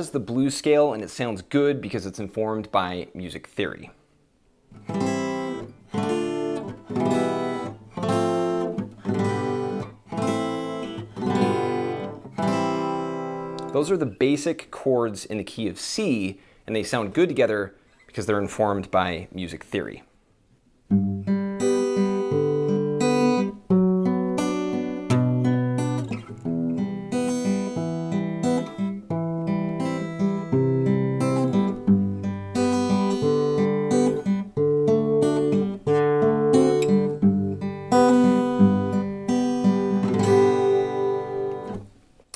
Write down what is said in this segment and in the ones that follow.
is the blues scale, and it sounds good because it's informed by music theory. Those are the basic chords in the key of C, and they sound good together because they're informed by music theory.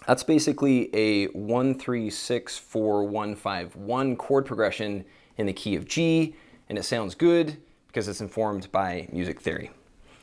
That's basically a 1-3-6-4-1-5-1 chord progression in the key of G, and it sounds good because it's informed by music theory.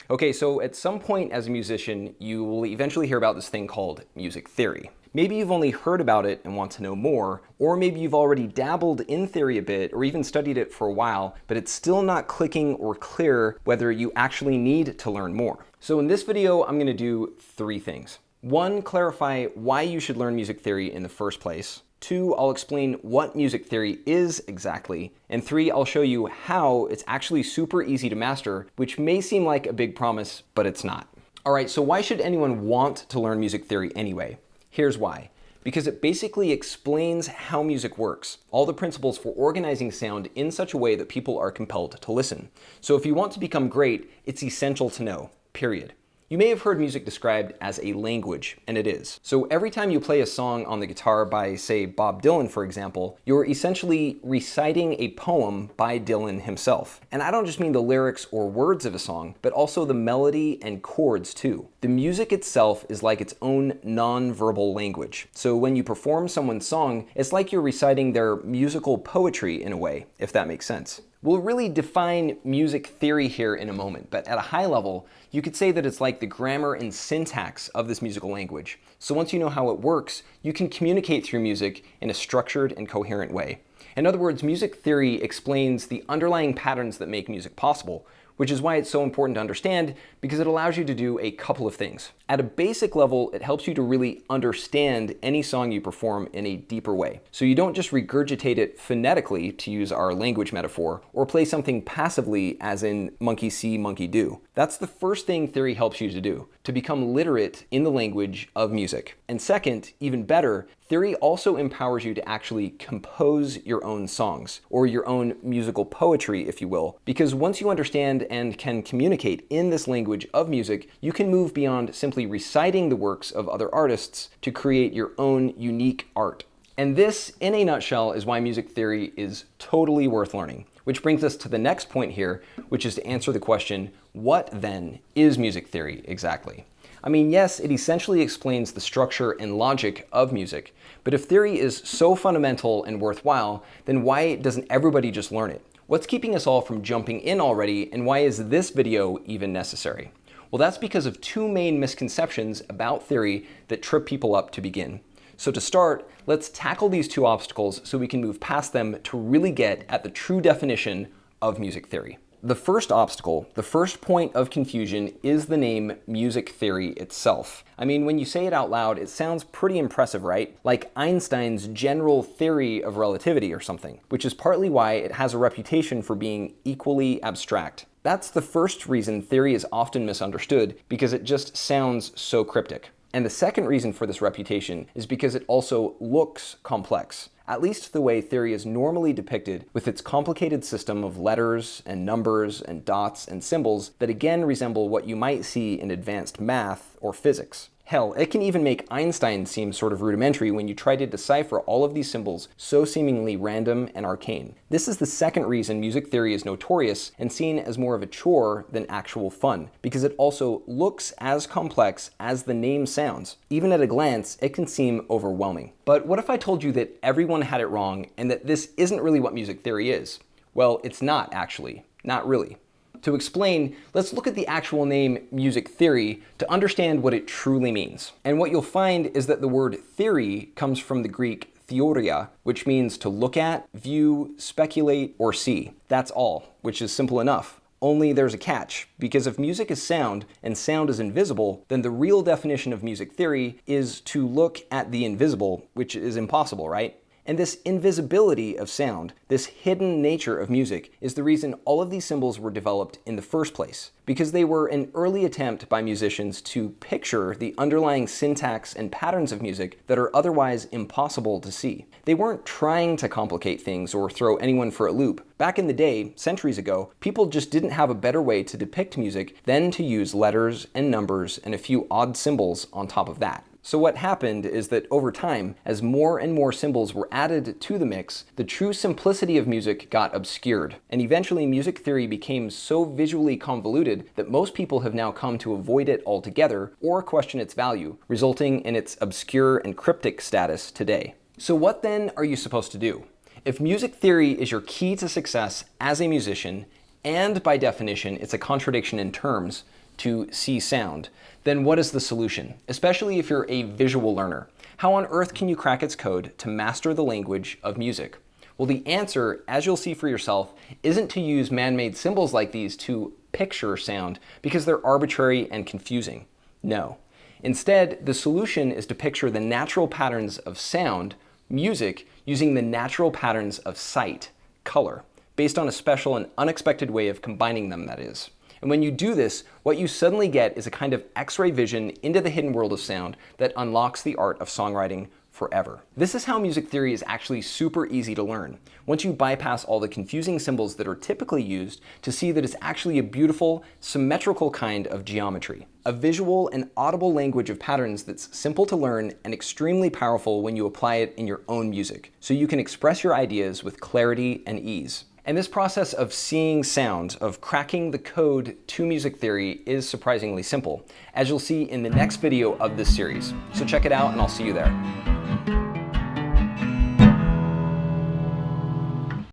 Okay, so at some point as a musician, you will eventually hear about this thing called music theory. Maybe you've only heard about it and want to know more, or maybe you've already dabbled in theory a bit or even studied it for a while, but it's still not clicking or clear whether you actually need to learn more. So in this video, I'm going to do 3 things. 1, clarify why you should learn music theory in the first place. 2, I'll explain what music theory is exactly. And 3, I'll show you how it's actually super easy to master, which may seem like a big promise, but it's not. All right, so why should anyone want to learn music theory anyway? Here's why. Because it basically explains how music works, all the principles for organizing sound in such a way that people are compelled to listen. So if you want to become great, it's essential to know, period. You may have heard music described as a language, and it is. So every time you play a song on the guitar by, say, Bob Dylan, for example, you're essentially reciting a poem by Dylan himself. And I don't just mean the lyrics or words of a song, but also the melody and chords too. The music itself is like its own non-verbal language. So when you perform someone's song, it's like you're reciting their musical poetry in a way, if that makes sense. We'll really define music theory here in a moment, but at a high level, you could say that it's like the grammar and syntax of this musical language. So once you know how it works, you can communicate through music in a structured and coherent way. In other words, music theory explains the underlying patterns that make music possible, which is why it's so important to understand, because it allows you to do a couple of things. At a basic level, it helps you to really understand any song you perform in a deeper way. So you don't just regurgitate it phonetically, to use our language metaphor, or play something passively as in monkey see, monkey do. That's the first thing theory helps you to do, to become literate in the language of music. And second, even better, theory also empowers you to actually compose your own songs, or your own musical poetry, if you will, because once you understand and can communicate in this language of music, you can move beyond simply reciting the works of other artists to create your own unique art. And this, in a nutshell, is why music theory is totally worth learning. Which brings us to the next point here, which is to answer the question, what then is music theory exactly? I mean, yes, it essentially explains the structure and logic of music, but if theory is so fundamental and worthwhile, then why doesn't everybody just learn it? What's keeping us all from jumping in already, and why is this video even necessary? Well, that's because of 2 main misconceptions about theory that trip people up to begin. So to start, let's tackle these 2 obstacles so we can move past them to really get at the true definition of music theory. The first obstacle, the first point of confusion, is the name music theory itself. I mean, when you say it out loud, it sounds pretty impressive, right? Like Einstein's general theory of relativity or something, which is partly why it has a reputation for being equally abstract. That's the first reason theory is often misunderstood, because it just sounds so cryptic. And the second reason for this reputation is because it also looks complex, at least the way theory is normally depicted, with its complicated system of letters and numbers and dots and symbols that again resemble what you might see in advanced math or physics. Hell, it can even make Einstein seem sort of rudimentary when you try to decipher all of these symbols so seemingly random and arcane. This is the second reason music theory is notorious and seen as more of a chore than actual fun, because it also looks as complex as the name sounds. Even at a glance, it can seem overwhelming. But what if I told you that everyone had it wrong and that this isn't really what music theory is? Well, it's not actually. Not really. To explain, let's look at the actual name music theory to understand what it truly means. And what you'll find is that the word theory comes from the Greek theoria, which means to look at, view, speculate, or see. That's all, which is simple enough. Only there's a catch, because if music is sound and sound is invisible, then the real definition of music theory is to look at the invisible, which is impossible, right? And this invisibility of sound, this hidden nature of music, is the reason all of these symbols were developed in the first place. Because they were an early attempt by musicians to picture the underlying syntax and patterns of music that are otherwise impossible to see. They weren't trying to complicate things or throw anyone for a loop. Back in the day, centuries ago, people just didn't have a better way to depict music than to use letters and numbers and a few odd symbols on top of that. So what happened is that over time, as more and more symbols were added to the mix, the true simplicity of music got obscured. And eventually music theory became so visually convoluted that most people have now come to avoid it altogether or question its value, resulting in its obscure and cryptic status today. So what then are you supposed to do? If music theory is your key to success as a musician, and by definition it's a contradiction in terms, to see sound, then what is the solution? Especially if you're a visual learner. How on earth can you crack its code to master the language of music? Well, the answer, as you'll see for yourself, isn't to use man-made symbols like these to picture sound because they're arbitrary and confusing. No. Instead, the solution is to picture the natural patterns of sound, music, using the natural patterns of sight, color, based on a special and unexpected way of combining them, that is. And when you do this, what you suddenly get is a kind of X-ray vision into the hidden world of sound that unlocks the art of songwriting forever. This is how music theory is actually super easy to learn. Once you bypass all the confusing symbols that are typically used to see that it's actually a beautiful, symmetrical kind of geometry. A visual and audible language of patterns that's simple to learn and extremely powerful when you apply it in your own music, so you can express your ideas with clarity and ease. And this process of seeing sound, of cracking the code to music theory, is surprisingly simple, as you'll see in the next video of this series. So check it out and I'll see you there.